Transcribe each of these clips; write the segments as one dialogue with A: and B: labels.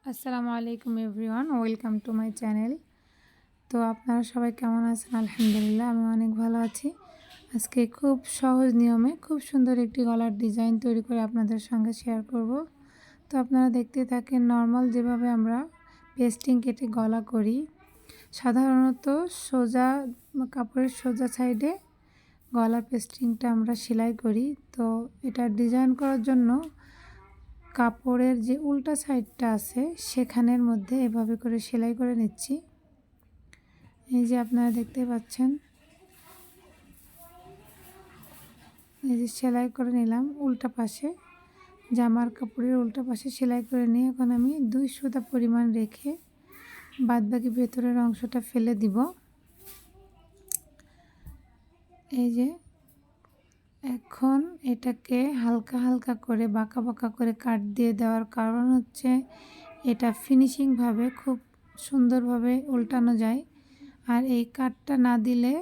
A: আসসালামু আলাইকুম everyone, welcome to my channel. তো আপনারা সবাই কেমন আছেন? আলহামদুলিল্লাহ, আমি অনেক ভালো আছি। আজকে খুব সহজ নিয়মে খুব সুন্দর একটি গলার ডিজাইন তৈরি করে আপনাদের সঙ্গে শেয়ার করব। তো আপনারা দেখতে থাকেন। নর্মাল যেভাবে আমরা পেস্টিং কেটে গলা করি, সাধারণত সোজা কাপড়ের সোজা সাইডে গলার পেস্টিংটা আমরা সেলাই করি। তো এটা ডিজাইন করার জন্য কাপড়ের যে উল্টা সাইডটা আছে সেখানের মধ্যে এভাবে করে সেলাই করে নিচ্ছি। এই যে আপনারা দেখতে পাচ্ছেন, এই যে সেলাই করে নিলাম উল্টা পাশে, জামার কাপড়ের উল্টা পাশে সেলাই করে নিয়ে এখন আমি 2 সুতা পরিমাণ রেখে বাদবাকি ভেতরের অংশটা ফেলে দিব। এই যে এখন এটাকে হালকা হালকা করে বাঁকা বাঁকা করে কাট দিয়ে দেওয়ার কারণ হচ্ছে এটা ফিনিশিংভাবে খুব সুন্দরভাবে উল্টানো যায়। আর এই কাটটা না দিলে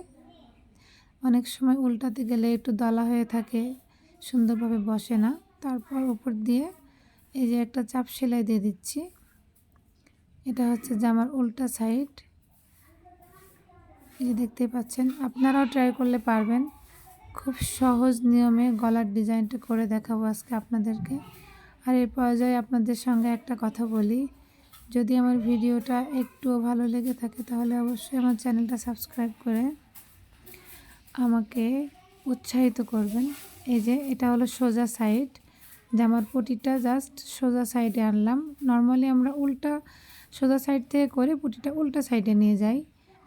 A: অনেক সময় উল্টাতে গেলে একটু দলা হয়ে থাকে, সুন্দরভাবে বসে না। তারপর উপর দিয়ে এই যে একটা চাপ সেলাই দিয়ে দিচ্ছি। এটা হচ্ছে জামার উল্টা সাইড। এই যে দেখতেই পাচ্ছেন, আপনারাও ট্রাই করলে পারবেন। খুব সহজ নিয়মে গলার ডিজাইনটা করে দেখাবো আজকে আপনাদেরকে। আর এর পর্যায়ে আপনাদের সঙ্গে একটা কথা বলি, যদি আমার ভিডিওটা একটুও ভালো লেগে থাকে তাহলে অবশ্যই আমার চ্যানেলটা সাবস্ক্রাইব করে আমাকে উৎসাহিত করবেন। এই যে এটা হলো সোজা সাইড, জামার পটিটা জাস্ট সোজা সাইডে আনলাম। নর্মালি আমরা উল্টা সোজা সাইড থেকে করে পটিটা উল্টা সাইডে নিয়ে যাই,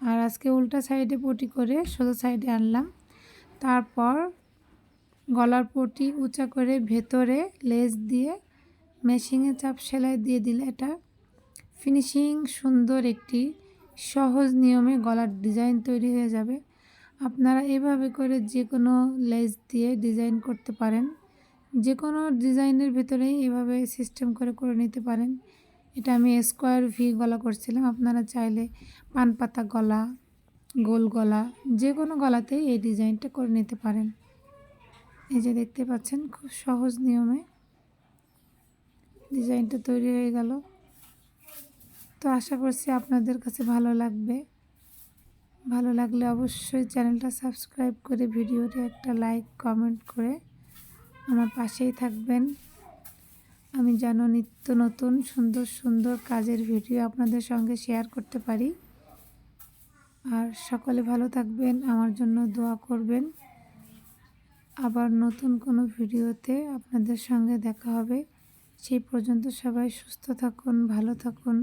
A: আর আজকে উল্টা সাইডে পটি করে সোজা সাইডে আনলাম। তারপর গলার পটি উঁচা করে ভেতরে লেস দিয়ে মেশিনে চাপ সেলাই দিয়ে দিলে এটা ফিনিশিং সুন্দর একটি সহজ নিয়মে গলার ডিজাইন তৈরি হয়ে যাবে। আপনারা এভাবে করে যে কোনো লেস দিয়ে ডিজাইন করতে পারেন, যে কোনো ডিজাইনের ভেতরেই এভাবে সিস্টেম করে করে নিতে পারেন। এটা আমি স্কোয়ার ভি গলা করছিলাম, আপনারা চাইলে পান পাতা গলা, গোল গলা, যে কোনো গলাতেই এই ডিজাইনটা করে নিতে পারেন। এই যে দেখতে পাচ্ছেন, খুব সহজ নিয়মে ডিজাইনটা তৈরি হয়ে গেল। তো আশা করছি আপনাদের কাছে ভালো লাগবে। ভালো লাগলে অবশ্যই চ্যানেলটা সাবস্ক্রাইব করে ভিডিওতে একটা লাইক কমেন্ট করে আমার পাশেই থাকবেন। আমি যেন নিত্য নতুন সুন্দর সুন্দর কাজের ভিডিও আপনাদের সঙ্গে শেয়ার করতে পারি। আর সকলে ভালো থাকবেন, আমার জন্য দোয়া করবেন। আবার নতুন কোনো ভিডিওতে আপনাদের সঙ্গে দেখা হবে। সেই পর্যন্ত সবাই সুস্থ থাকুন, ভালো থাকুন।